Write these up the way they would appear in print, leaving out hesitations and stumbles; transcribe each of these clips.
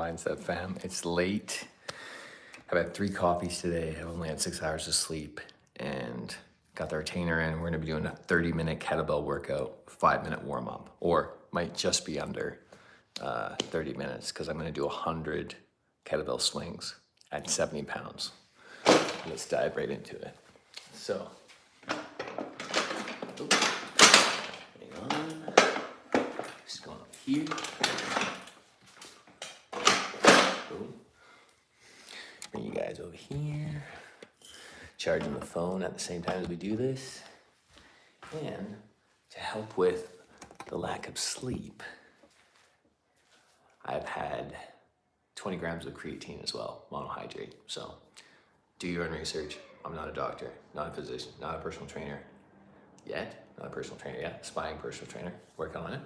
Mindset fam? It's late. I've had 3 coffees today. I've only had 6 hours of sleep and got the retainer in. We're gonna be doing a 30-minute kettlebell workout, 5-minute warm up, or might just be under 30 minutes because I'm gonna do 100 kettlebell swings at 70 pounds. Let's dive right into it. So, hang on. Just going up here. Boom. Bring you guys over here. Charging the phone at the same time as we do this. And to help with the lack of sleep, I've had 20 grams of creatine as well, monohydrate. So do your own research. I'm not a doctor, not a physician, not a personal trainer yet. Not a personal trainer yet, aspiring personal trainer, working on it.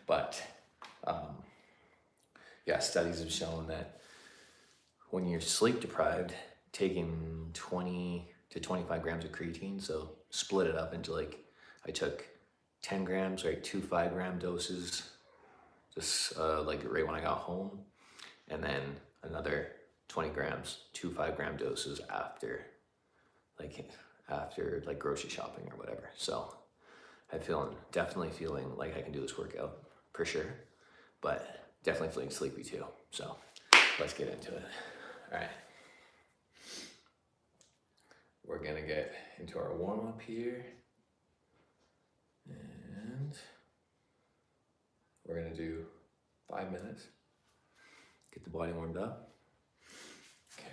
But yeah, studies have shown that when you're sleep deprived, taking 20 to 25 grams of creatine, so split it up into I took 10 grams, right, 2 5-gram doses, just right when I got home, and then another 20 grams, 2 5-gram doses after grocery shopping or whatever. So I'm definitely feeling like I can do this workout for sure, but definitely feeling sleepy too. So let's get into it. All right. We're gonna get into our warm up here. And we're gonna do 5 minutes. Get the body warmed up. Okay.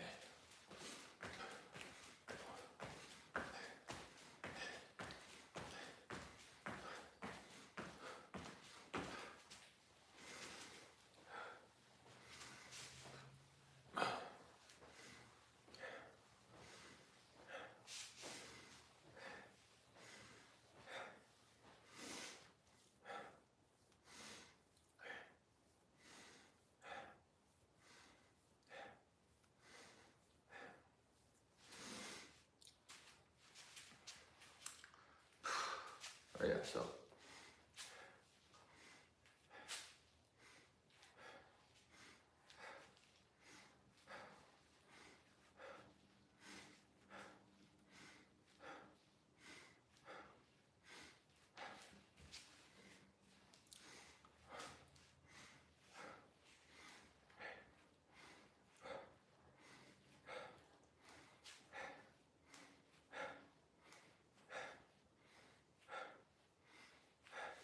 Oh yeah, so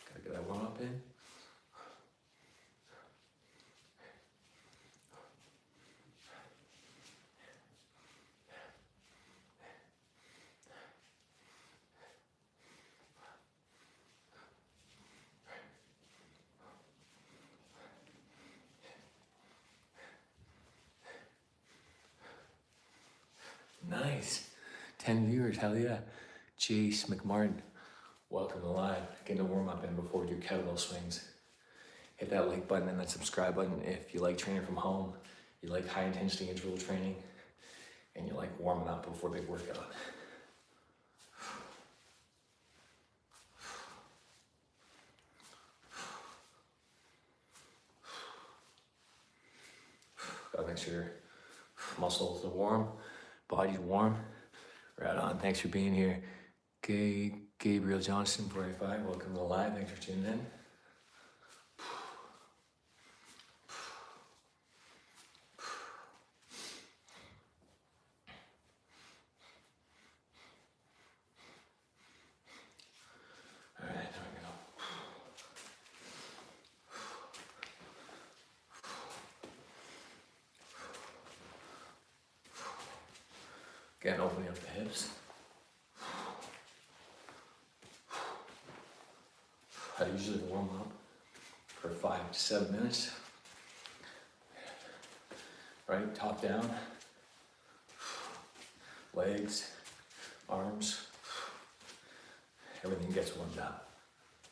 gotta get that warm up in. Nice. 10 viewers, hell yeah. Jace McMartin, welcome to live. Getting a warm up in before we do kettlebell swings. Hit that like button and that subscribe button if you like training from home, you like high intensity interval training, and you like warming up before big workout. Gotta make sure muscles are warm, body's warm. Right on. Thanks for being here. Gabriel Johnson, 45. Welcome to the live. Thanks for tuning in. All right, there we go. Again, opening up the hips. I usually warm up for 5 to 7 minutes. Right, top down. Legs, arms. Everything gets warmed up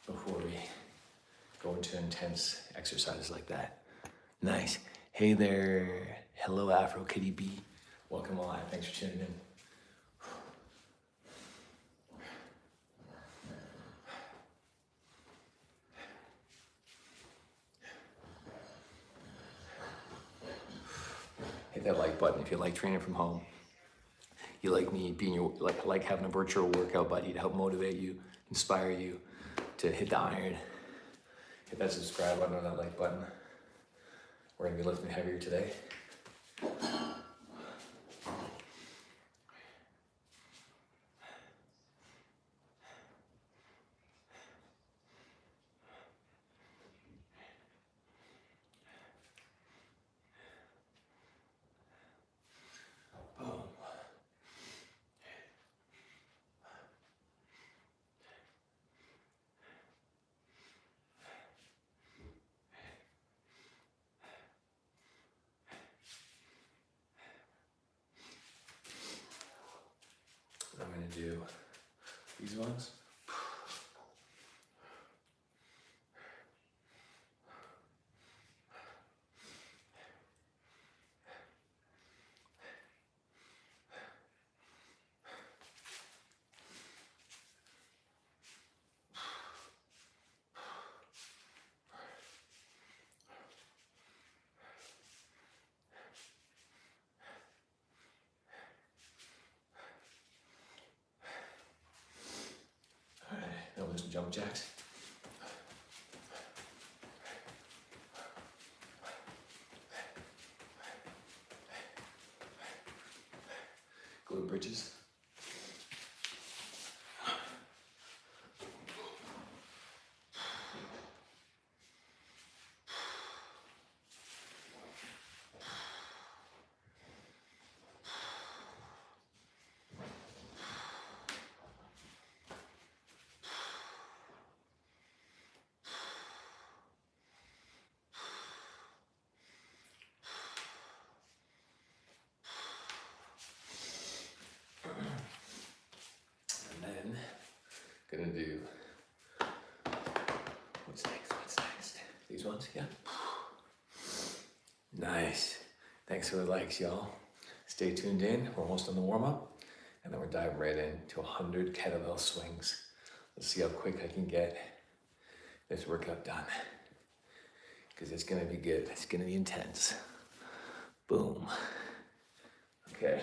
before we go into intense exercises like that. Nice. Hey there. Hello, Afro Kitty B. Welcome alive. Thanks for tuning in. hit that like button if you like training from home. You like me being your, like having a virtual workout buddy to help motivate you, inspire you to hit the iron. Hit that subscribe button or that like button. We're gonna be lifting heavier today. I'm gonna do these ones. All right, now we'll do some jump jacks. Glute bridges. And then gonna do what's next? These ones, yeah. Nice. Thanks for the likes, y'all. Stay tuned in. We're almost on the warm-up, and then we're diving right into 100 kettlebell swings. Let's see how quick I can get this workout done, because it's gonna be good. It's gonna be intense. Boom. Okay.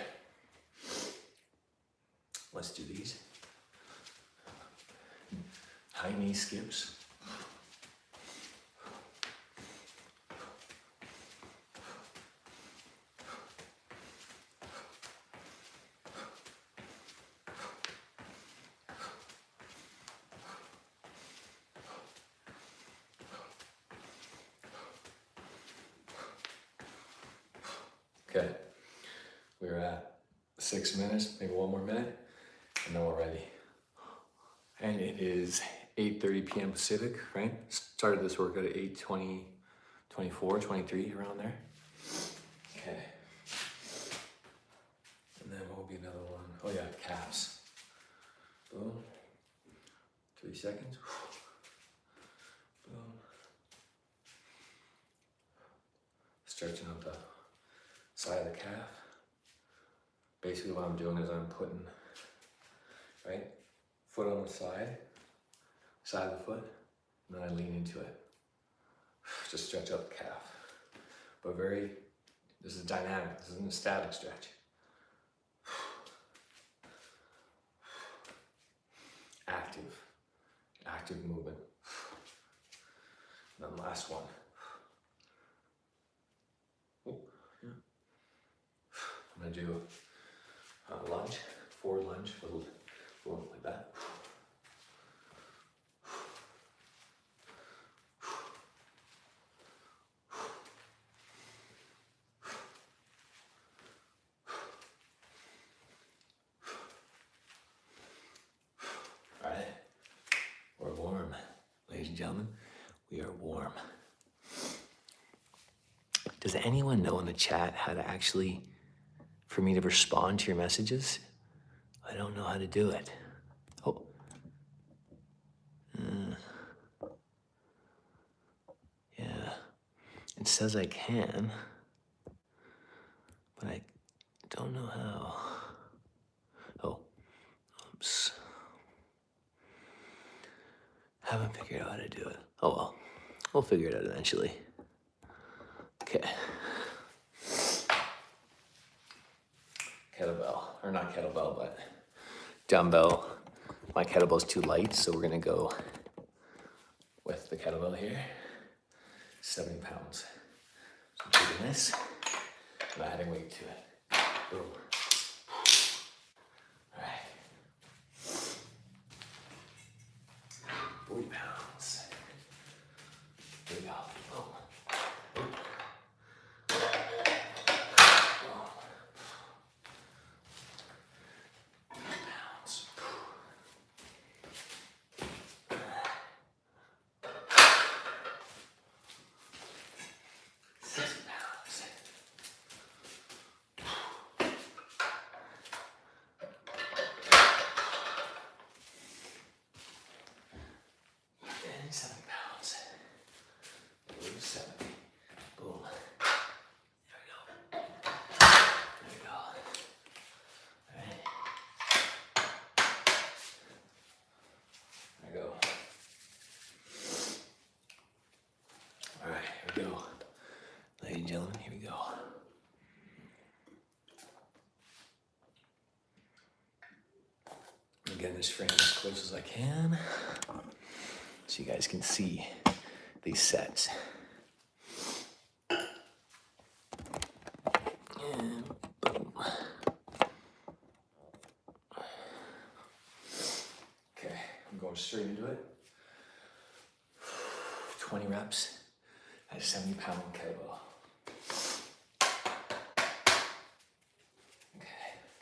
Let's do these. High knee skips. Okay, we're at 6 minutes, maybe one more minute, and then we're ready. And it is 8:30 p.m. Pacific, right? Started this workout at 8:20, 24, 23, around there. Okay. And then what will be another one? Oh yeah, calves. Boom. 3 seconds. Boom. Stretching up the side of the calf. Basically what I'm doing is I'm putting, right, foot on the side of the foot, and then I lean into it. Just stretch out the calf. But this is dynamic, this isn't a static stretch. Active movement. And then last one. Oh, yeah. I'm gonna do a lunge, forward lunge, going like that. All right, we're warm, ladies and gentlemen. We are warm. Does anyone know in the chat how to actually, for me to respond to your messages? I don't know how to do it. Oh. Yeah. It says I can, but I don't know how. Oh. Oops. Haven't figured out how to do it. Oh well. We'll figure it out eventually. Okay. kettlebell, or not kettlebell, but dumbbell. My kettlebell's too light, so we're gonna go with the kettlebell here, 70 pounds. So I'm taking this, I'm adding weight to it. Boom. All right. 40 pounds. Here we go. Boom. Boom. Pounds. 60 pounds. And 70 pounds. 70. Boom. There we go. There we go. All right. There we go. All right, here we go. Ladies and gentlemen, here we go. I'm getting this frame as close as I can so you guys can see these sets. And boom. Okay, I'm going straight into it. 20 reps at a 70-pound kettlebell. Okay,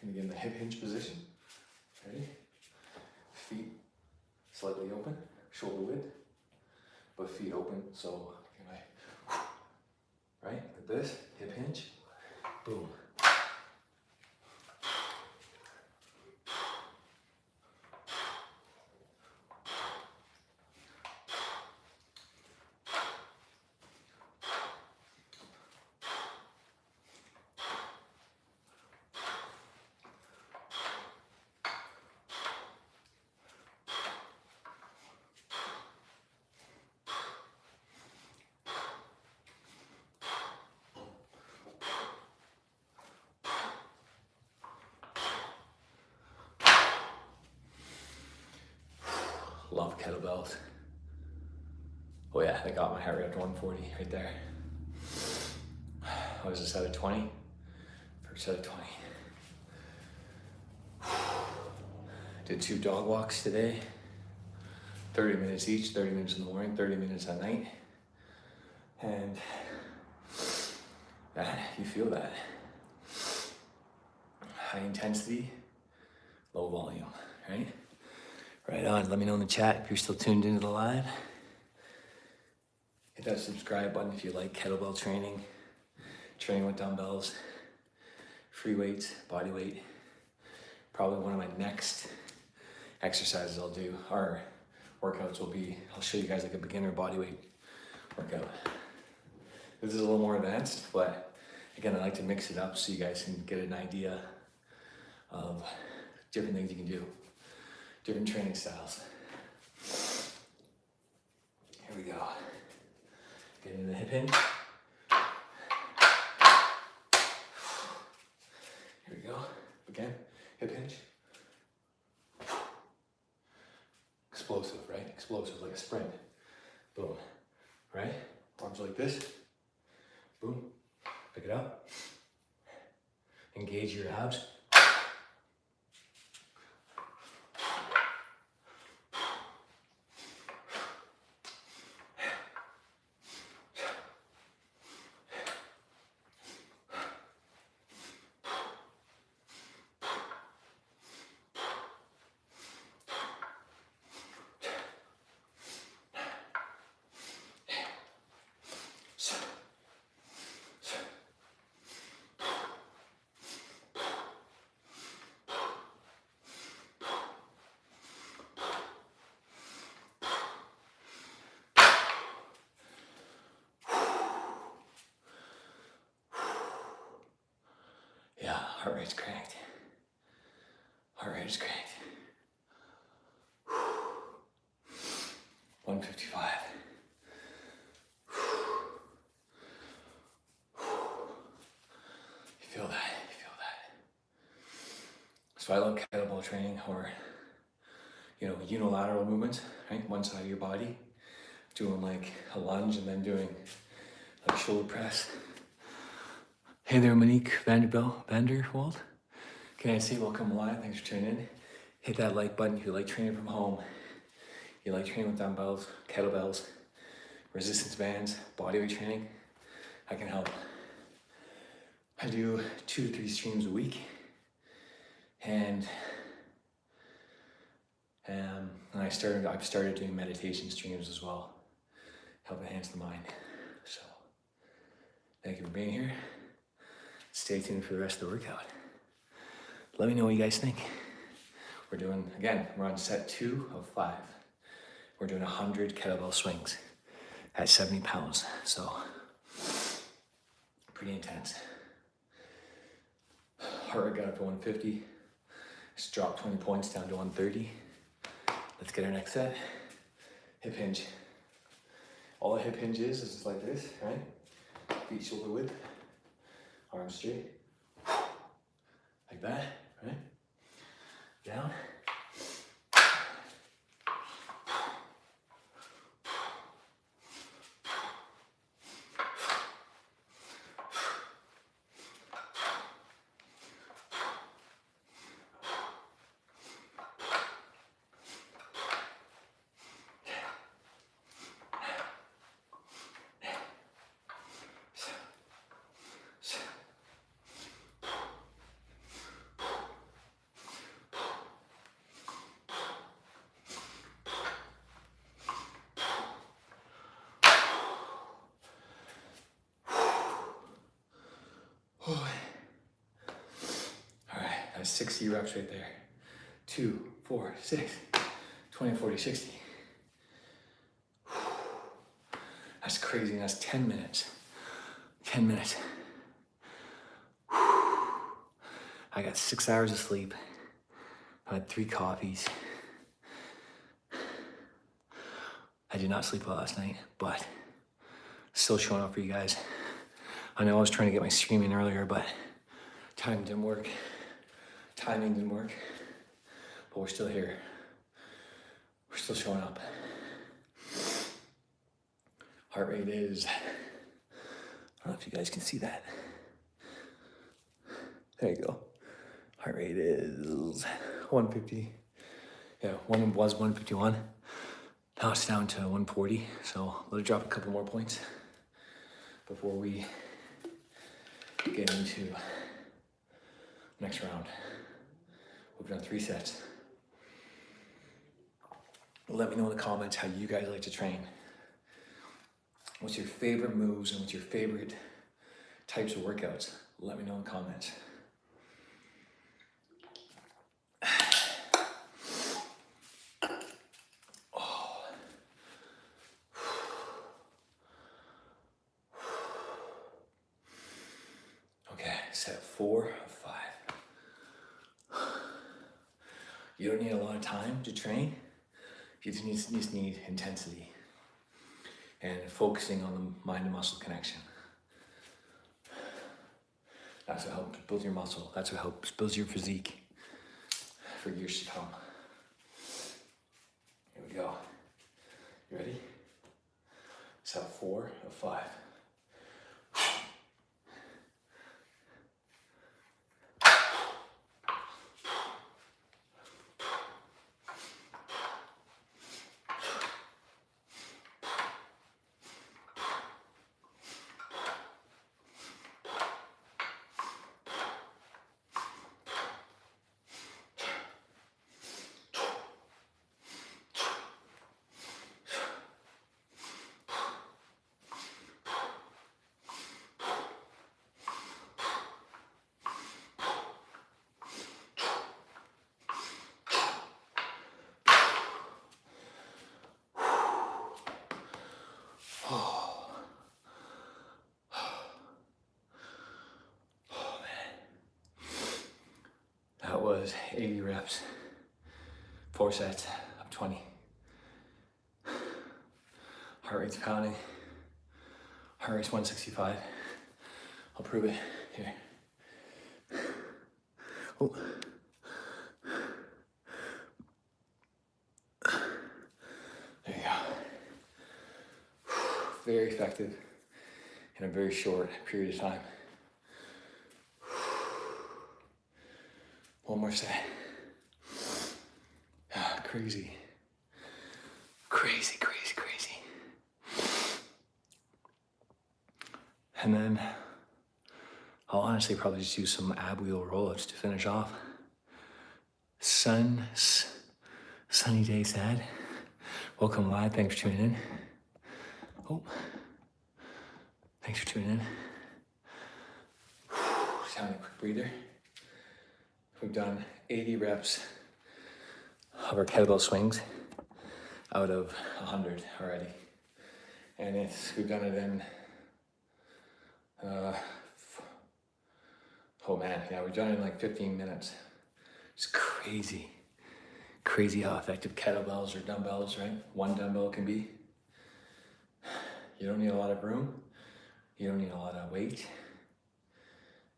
gonna get in the hip hinge position. Ready? Feet slightly open, shoulder width, but feet open. So, right, like this, hip hinge, boom. Love kettlebells. Oh yeah, they got my heart rate up to 140 right there. What was this, set of 20? First set of 20. Did 2 dog walks today. 30 minutes each, 30 minutes in the morning, 30 minutes at night. And man, you feel that. High intensity, low volume, right? Right on. Let me know in the chat if you're still tuned into the live. Hit that subscribe button if you like kettlebell training, training with dumbbells, free weights, body weight. Probably one of my next exercises I'll do, or workouts will be, I'll show you guys like a beginner body weight workout. This is a little more advanced, but again, I like to mix it up so you guys can get an idea of different things you can do. Different training styles. Here we go. Get into the hip hinge. Here we go. Again, hip hinge. Explosive, right? Explosive, like a sprint. Boom. Right? Arms like this. Boom. Pick it up. Engage your abs. Heart rate's cranked. Heart rate is cranked. 155. You feel that? You feel that? So I love kettlebell training, or unilateral movements, right? One side of your body, doing like a lunge and then doing like shoulder press. Hey there, Monique Vanderwald. Can I say welcome live? Thanks for tuning in. Hit that like button if you like training from home. You like training with dumbbells, kettlebells, resistance bands, bodyweight training. I can help. I do 2 to 3 streams a week, and I've started doing meditation streams as well. Help enhance the mind. So thank you for being here. Stay tuned for the rest of the workout. Let me know what you guys think. We're on set 2 of 5. We're doing 100 kettlebell swings at 70 pounds. So pretty intense. Heart rate got up to 150. Just dropped 20 points down to 130. Let's get our next set. Hip hinge. All a hip hinge is just like this, right? Feet shoulder width, arms straight. Like that, right? Down. All right, that's 60 reps right there. 2, 4, 6, 20, 40, 60. That's crazy, and that's 10 minutes. 10 minutes. I got 6 hours of sleep. I had 3 coffees. I did not sleep well last night, but still showing up for you guys. I know I was trying to get my stream in earlier, but timing didn't work, but we're still here. We're still showing up. Heart rate is, I don't know if you guys can see that. There you go. Heart rate is 150. Yeah, one was 151. Now it's down to 140, so let it drop a couple more points before we get into next round. We've done 3 sets. Let me know in the comments how you guys like to train. What's your favorite moves and what's your favorite types of workouts? Let me know in the comments. Set 4 of 5. You don't need a lot of time to train. You just need intensity and focusing on the mind and muscle connection. That's what helps build your muscle. That's what helps build your physique for years to come. Here we go. You ready? Set 4 of 5. That was 80 reps, 4 sets of 20. Heart rate's pounding. Heart rate's 165. I'll prove it here. Oh, effective in a very short period of time. One more set. Crazy. Crazy, crazy, crazy. And then I'll honestly probably just use some ab wheel roll-ups to finish off. Sunny day, sad. Welcome live, thanks for tuning in. Oh, thanks for tuning in. Just having a quick breather. We've done 80 reps of our kettlebell swings out of 100 already. And we've done it in, we've done it in like 15 minutes. It's crazy how effective kettlebells or dumbbells, right? One dumbbell can be. You don't need a lot of room. You don't need a lot of weight.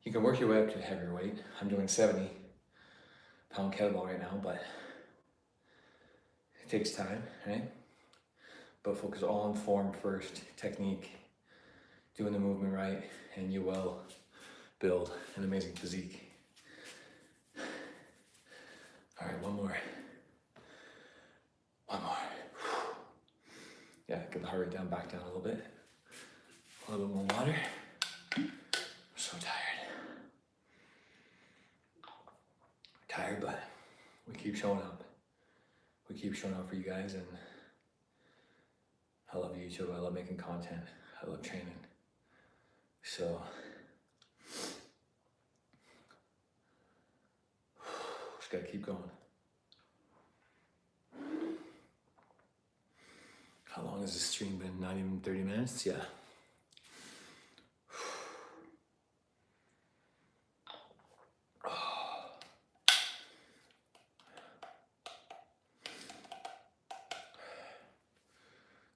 You can work your way up to a heavier weight. I'm doing 70-pound kettlebell right now, but it takes time, right? But focus all on form first, technique, doing the movement right, and you will build an amazing physique. All right, one more. Yeah, get the heart rate down, back down a little bit. A little bit more water. I'm so tired, but we keep showing up. We keep showing up for you guys, and I love YouTube. I love making content. I love training. So just gotta keep going. How long has this stream been? Not even 30 minutes? Yeah.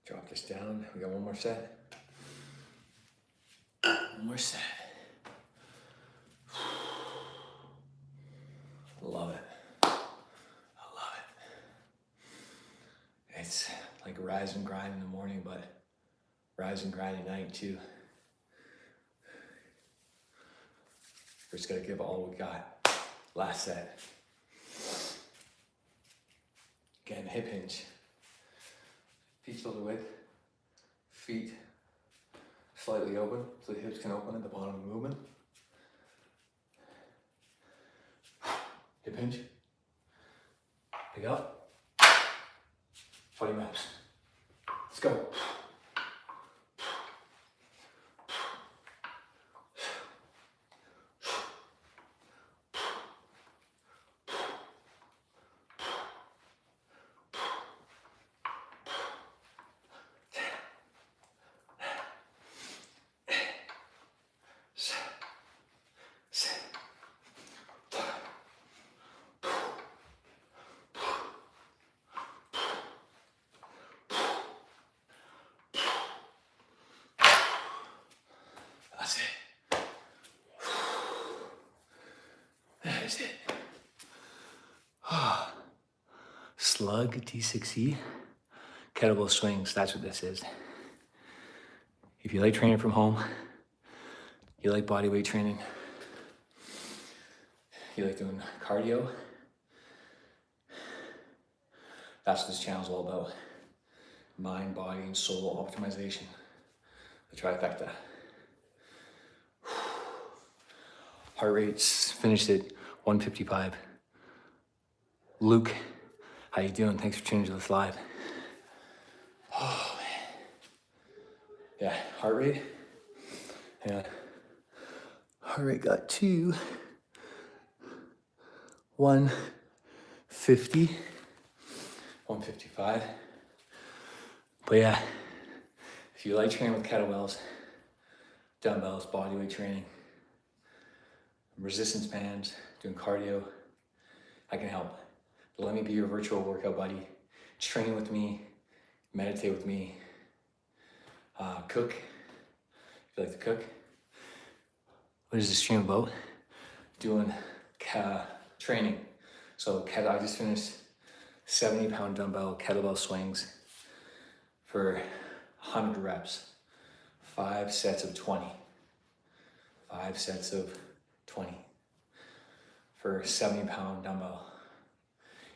Drop this down. We got one more set. One more set. Love it. I love it. It's like rise and grind in the morning, but rise and grind at night too. We're just gonna give all we got. Last set. Again, hip hinge. Feet shoulder width. Feet slightly open, so the hips can open at the bottom of the movement. Hip hinge. Pick up. 20 reps. Let's go. That's it. That is it. Slug D6E, kettlebell swings, that's what this is. If you like training from home, you like body weight training, you like doing cardio, that's what this channel is all about. Mind, body, and soul optimization. The trifecta. Heart rate's finished at 155. Luke, how you doing? Thanks for tuning to this live. Oh, man. Yeah, heart rate. Yeah. Heart rate got to 150, 155. But yeah, if you like training with kettlebells, dumbbells, bodyweight training, resistance bands, doing cardio, I can help. Let me be your virtual workout buddy. Train with me, meditate with me, cook, if you like to cook. What is this stream about? Doing training. So I just finished 70-pound dumbbell kettlebell swings for 100 reps. 5 sets of 20. 5 sets of 20 for a 70-pound dumbbell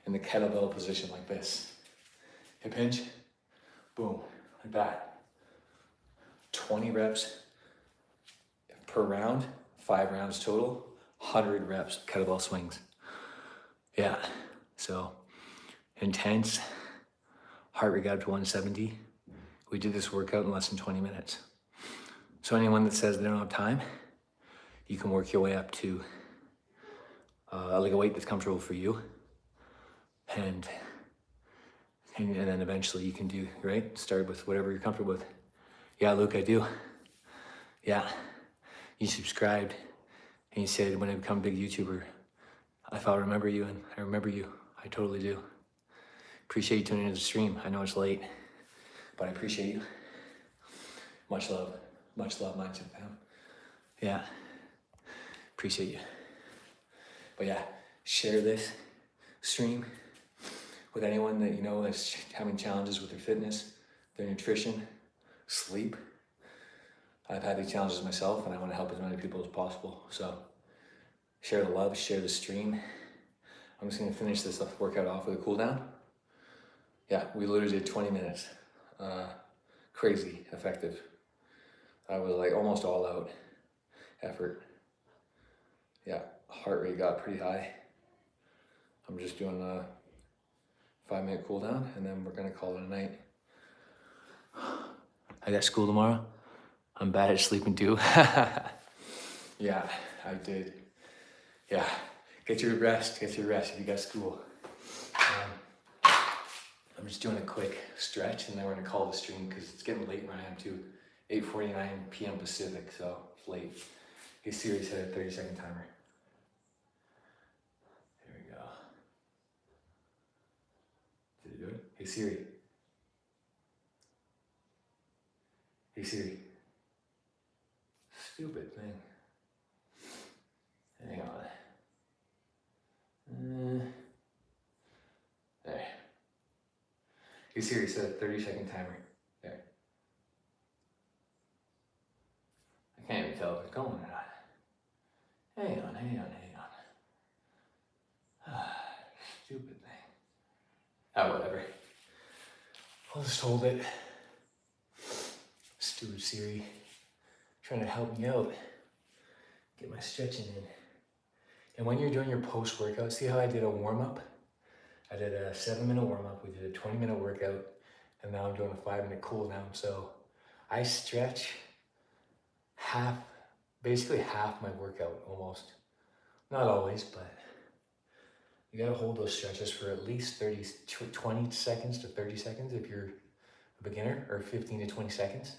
in the kettlebell position like this. Hip hinge, boom, like that. 20 reps per round, 5 rounds total, 100 reps kettlebell swings. Yeah, so intense, heart rate got up to 170. We did this workout in less than 20 minutes. So anyone that says they don't have time, you can work your way up to like a weight that's comfortable for you. And then eventually you can do, right? Start with whatever you're comfortable with. Yeah, Luke, I do. Yeah, you subscribed and you said when I become a big YouTuber, if I'll remember you, and I remember you, I totally do. Appreciate you tuning into the stream. I know it's late, but I appreciate you. Much love, mindset fam. Yeah, appreciate you. But yeah, share this stream with anyone that you know that's having challenges with their fitness, their nutrition, sleep. I've had these challenges myself and I want to help as many people as possible. So share the love, share the stream. I'm just gonna finish this workout off with a cool down. Yeah, we literally did 20 minutes. Crazy effective. I was like almost all out effort. Yeah, heart rate got pretty high. I'm just doing a 5-minute cool down and then we're gonna call it a night. I got school tomorrow. I'm bad at sleeping too. Yeah, I did. Yeah, get your rest if you got school. I'm just doing a quick stretch and then we're gonna call the stream because it's getting late where I am too. 8:49 p.m. Pacific, so it's late. Hey Siri, set a 30-second timer. There we go. Did it do it? Hey Siri. Hey Siri. Stupid thing. Hang on. There. Hey Siri, set a 30-second timer. There. I can't even tell if it's going or not. Hang on. Stupid thing. Oh, whatever. I'll just hold it. Stupid Siri. Trying to help me out. Get my stretching in. And when you're doing your post-workout, see how I did a warm-up? I did a 7-minute warm-up, we did a 20-minute workout, and now I'm doing a 5-minute cool down. So I stretch basically half my workout almost. Not always, but you gotta hold those stretches for at least 20 seconds to 30 seconds if you're a beginner, or 15 to 20 seconds,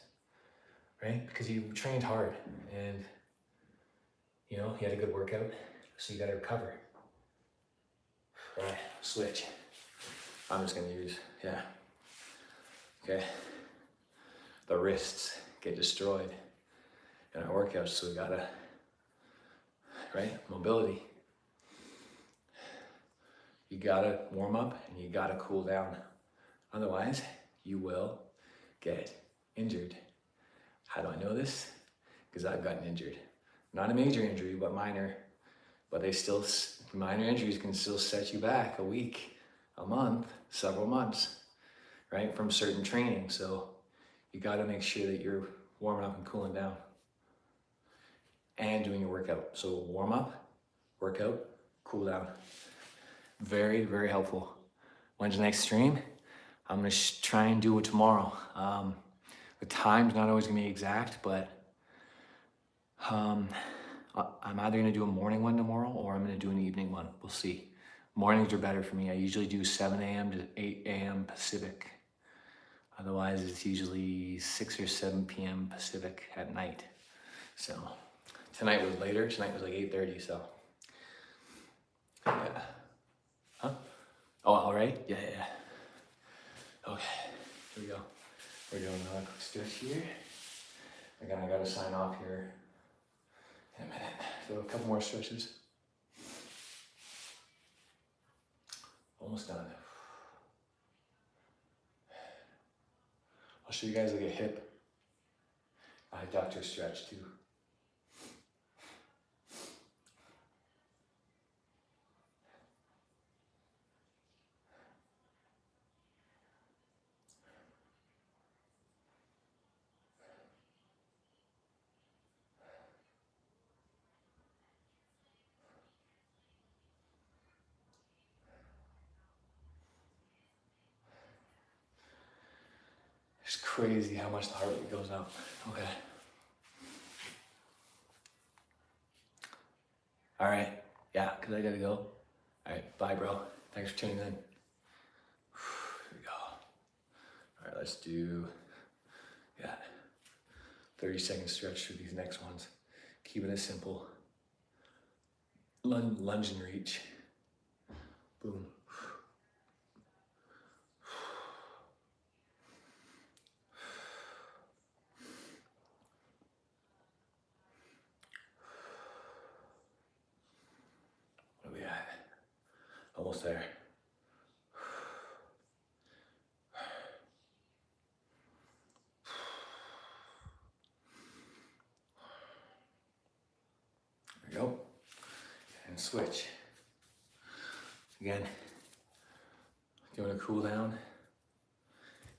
right? Because you trained hard and you know, you had a good workout, so you gotta recover. All right, switch. I'm just gonna use, yeah. Okay. The wrists get destroyed in our workouts, so we gotta, right? Mobility. You gotta warm up and you gotta cool down. Otherwise, you will get injured. How do I know this? Because I've gotten injured. Not a major injury, but minor. But minor injuries can still set you back a week, a month, several months, right? From certain training. So you gotta make sure that you're warming up and cooling down and doing your workout. So warm up, workout, cool down. Very, very helpful. When's the next stream? I'm gonna try and do it tomorrow. The time's not always gonna be exact, but I'm either gonna do a morning one tomorrow or I'm gonna do an evening one. We'll see. Mornings are better for me. I usually do 7 a.m. to 8 a.m. Pacific. Otherwise, it's usually 6 or 7 p.m. Pacific at night. So tonight was later. Tonight was like 8:30, so. Yeah. Huh? Oh, all right? Yeah. Okay, here we go. We're doing a quick stretch here. Again, I gotta sign off here in a minute. So a couple more stretches. Almost done. I'll show you guys like a Adductor stretch too. It's crazy how much the heart rate goes up. Okay. All right. Yeah, because I gotta go. All right. Bye, bro. Thanks for tuning in. Here we go. All right, let's do, 30-second stretch through these next ones. Keeping it simple. Lunge and reach. Boom. What are we at? Almost there. There we go. And switch. Again, doing a cool down.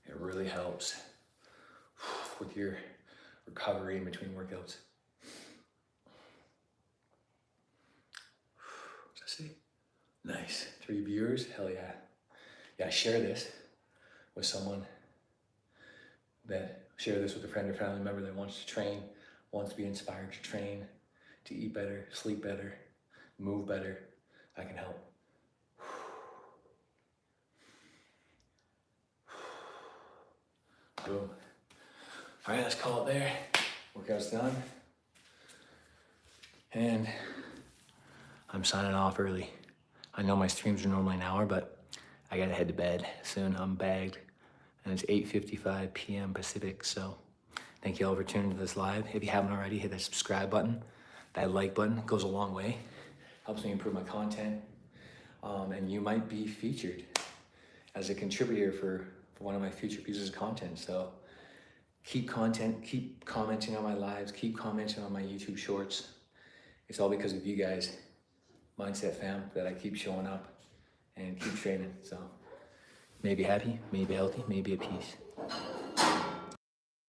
It really helps with your recovery in between workouts. What's that say? Nice. 3 viewers? Hell yeah. Yeah, share this with someone share this with a friend or family member that wants to train, wants to be inspired to train, to eat better, sleep better, move better. I can help. Boom. All right, let's call it there. Workout's done. And I'm signing off early. I know my streams are normally an hour, but I gotta head to bed soon. I'm bagged. And it's 8:55 p.m. Pacific, so thank you all for tuning into this live. If you haven't already, hit that subscribe button. That like button goes a long way. Helps me improve my content. And you might be featured as a contributor for one of my future pieces of content. So keep commenting on my lives, keep commenting on my YouTube shorts. It's all because of you guys, Mindset fam, that I keep showing up and keep training. So may be happy, may be healthy, may be at peace.